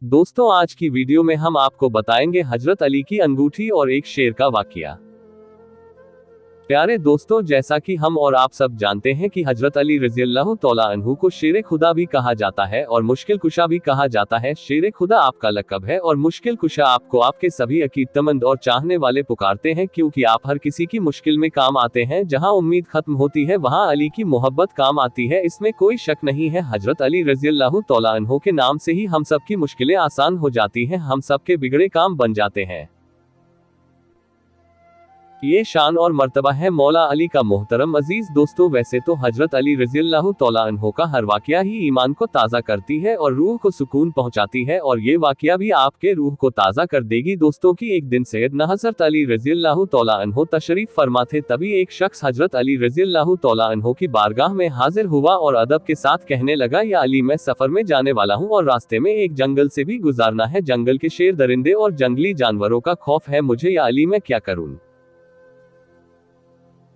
दोस्तों, आज की वीडियो में हम आपको बताएंगे हजरत अली की अंगूठी और एक शेर का वाकया। प्यारे दोस्तों, जैसा कि हम और आप सब जानते हैं कि हजरत अली रज़ियल्लाहु तआला अन्हु को शेर खुदा भी कहा जाता है और मुश्किल कुशा भी कहा जाता है। शेर खुदा आपका लक़ब है और मुश्किल कुशा आपको आपके सभी अकीदतमंद और चाहने वाले पुकारते हैं, क्योंकि आप हर किसी की मुश्किल में काम आते हैं। जहां उम्मीद खत्म होती है वहां अली की मोहब्बत काम आती है, इसमें कोई शक नहीं है। हजरत अली रज़ियल्लाहु तआला अन्हु के नाम से ही हम सब की मुश्किलें आसान हो जाती हैं, हम सब के बिगड़े काम बन जाते हैं। ये शान और मर्तबा है मौला अली का। मोहतरम अजीज दोस्तों, वैसे तो हजरत अली रज़ियल्लाहु तआला अन्हु का हर वाकया ही ईमान को ताज़ा करती है और रूह को सुकून पहुंचाती है, और ये वाकया भी आपके रूह को ताज़ा कर देगी। दोस्तों की एक दिन सैयदना हजरत अली रज़ियल्लाहु तआला अन्हु तशरीफ फरमा थे, तभी एक शख्स हजरत अली रज़ियल्लाहु तआला अन्हु की बारगाह में हाजिर हुआ और अदब के साथ कहने लगा, या अली, मैं सफर में जाने वाला हूँ और रास्ते में एक जंगल से भी गुजारना है। जंगल के शेर, दरिंदे और जंगली जानवरों का खौफ है मुझे, या अली मैं क्या करूँ।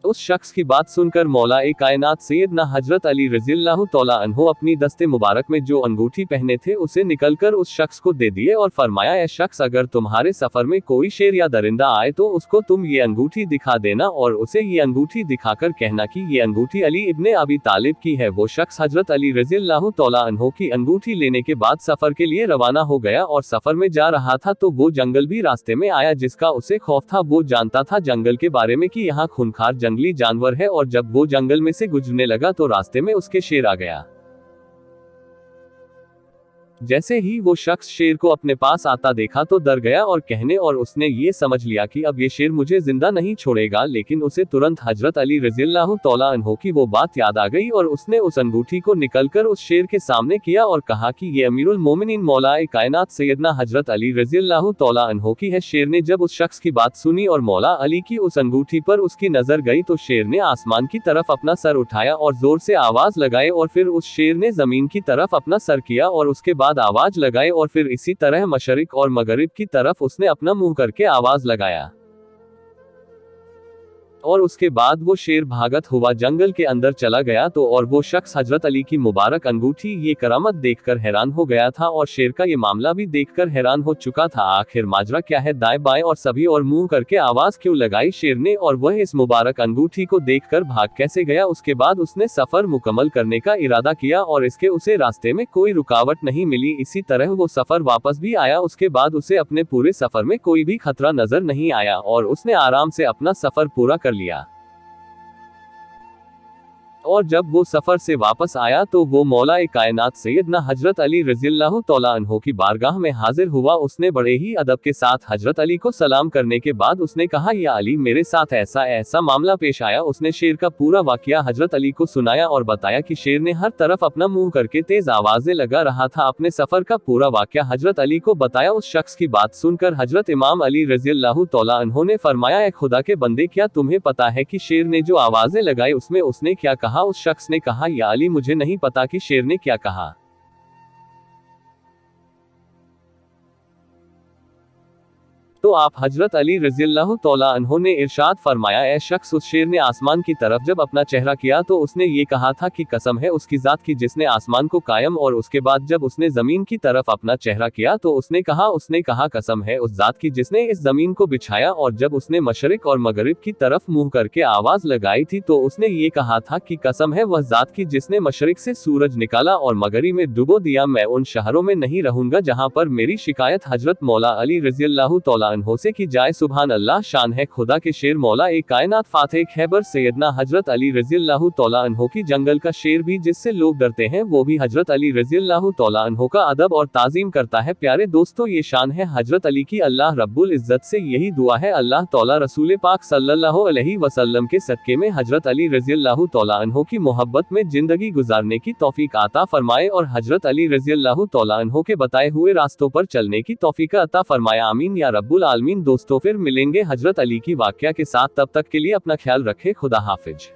उस शख्स की बात सुनकर मौला ए कायनात सैयदना हजरत अली रज़ियल्लाहु तआला अन्हु अपनी दस्ते मुबारक में जो अंगूठी पहने थे उसे निकलकर उस शख्स को दे दिए और फरमाया, ए शख्स, अगर तुम्हारे सफर में कोई शेर या दरिंदा आए तो उसको तुम ये अंगूठी दिखा देना और उसे ये अंगूठी दिखाकर कहना कि ये अंगूठी अली इब्ने अबी तालिब की है। वो शख्स हजरत अली रज़ियल्लाहु तआला अन्हु की अंगूठी लेने के बाद सफर के लिए रवाना हो गया और सफर में जा रहा था तो वो जंगल भी रास्ते में आया जिसका उसे खौफ था। वो जानता था जंगल के बारे में कि यहाँ खूंखार जंगली जानवर है, और जब वो जंगल में से गुजरने लगा तो रास्ते में उसके शेर आ गया। जैसे ही वो शख्स शेर को अपने पास आता देखा तो डर गया और कहने और उसने ये समझ लिया कि अब ये शेर मुझे जिंदा नहीं छोड़ेगा। लेकिन उसे तुरंत हजरत अली रज़ियल्लाहु तआला अन्हु की वो बात याद आ गई और उसने उस अंगूठी को निकलकर उस शेर के सामने किया और कहा कि ये अमीरुल मोमिनीन मौला ए कायनात सैयदना हजरत अली रज़ियल्लाहु तआला अन्हु की है। शेर ने जब उस शख्स की बात सुनी और मौला अली की उस अंगूठी पर उसकी नजर गई तो शेर ने आसमान की तरफ अपना सर उठाया और जोर से आवाज लगाए, और फिर उस शेर ने जमीन की तरफ अपना सर किया और उसके बाद आवाज लगाए, और फिर इसी तरह मशरिक और मगरिब की तरफ उसने अपना मुंह करके आवाज लगाया। और उसके बाद वो शेर भागत हुआ जंगल के अंदर चला गया। तो और वो शख्स हजरत अली की मुबारक अंगूठी ये करामत देखकर हैरान हो गया था और शेर का ये मामला भी देखकर हैरान हो चुका था। आखिर माजरा क्या है, दाएं बाएं और सभी और मुंह करके आवाज क्यों लगाई शेर ने, और वह इस मुबारक अंगूठी को देखकर भाग कैसे गया। उसके बाद उसने सफर मुकम्मल करने का इरादा किया और इसके उसे रास्ते में कोई रुकावट नहीं मिली। इसी तरह वो सफर वापस भी आया। उसके बाद उसे अपने पूरे सफर में कोई भी खतरा नजर नहीं आया और उसने आराम से अपना सफर पूरा कर लिया। और जब वो सफर से वापस आया तो वो मौला ए कायनात सैयदना हजरत अली रज़ियल्लाहु तआला अन्हु की बारगाह में हाजिर हुआ। उसने बड़े ही अदब के साथ हजरत अली को सलाम करने के बाद उसने कहा, या अली, मेरे साथ ऐसा ऐसा मामला पेश आया। उसने शेर का पूरा वाकया हजरत अली को सुनाया और बताया कि शेर ने हर तरफ अपना मुंह करके तेज आवाजें लगा रहा था। अपने सफर का पूरा वाकया हजरत अली को बताया। उस शख्स की बात सुनकर हजरत इमाम अली रज़ियल्लाहु तआला अन्हु ने फरमाया, ए खुदा के बंदे, क्या तुम्हें पता है कि शेर ने जो आवाजें लगाई उसमें उसने क्या कहा। उस शख्स ने कहा, या अली, मुझे नहीं पता कि शेर ने क्या कहा। तो आप हजरत अली रज़ियल्लाहु तआला अन्हु ने इरशाद फरमाया, ए शख्स, उस शेर ने आसमान की तरफ जब अपना चेहरा किया तो उसने ये कहा था कि कसम है उसकी जात की जिसने आसमान को कायम, और उसके बाद जब उसने जमीन की तरफ अपना चेहरा किया तो उसने कहा कसम है उस जात की जिसने इस जमीन को बिछाया, और जब उसने मशरिक और मगरिब की तरफ मुंह करके आवाज लगाई थी तो उसने ये कहा था कि कसम है वह जात की जिसने मशरिक से सूरज निकाला और मगरिब में डुबो दिया। मैं उन शहरों में नहीं रहूंगा जहां पर मेरी शिकायत हजरत मौला अली रज़ियल्लाहु तआला अन्हु से की जाए। सुभान अल्लाह, शान है खुदा के शेर मौला ए कायनात फातेह खैबर सैयदना हजरत अली रज़ियल्लाहु तआला अन्हु की जंगल का शेर भी जिससे लोग डरते हैं वो भी हजरत अली रज़ियल्लाहु तआला अन्हु का अदब और ताजीम करता है। प्यारे दोस्तों, ये शान है हजरत अली की। अल्लाह रब्बुल इज्जत से यही दुआ है, अल्लाह तआला रसूल पाक सल्लल्लाहु अलैहि वसल्लम के सदके में हजरत अली रज़ियल्लाहु तआला अन्हु की मोहब्बत में जिंदगी गुजारने की तौफीक अता फरमाए और हजरत अली रज़ियल्लाहु तआला अन्हु के बताए हुए रास्तों पर चलने की तौफीक अता फरमाए। आमीन या रब्बुल आलमीन। दोस्तों, फिर मिलेंगे हजरत अली की वाकया के साथ, तब तक के लिए अपना ख्याल रखें। खुदा हाफिज।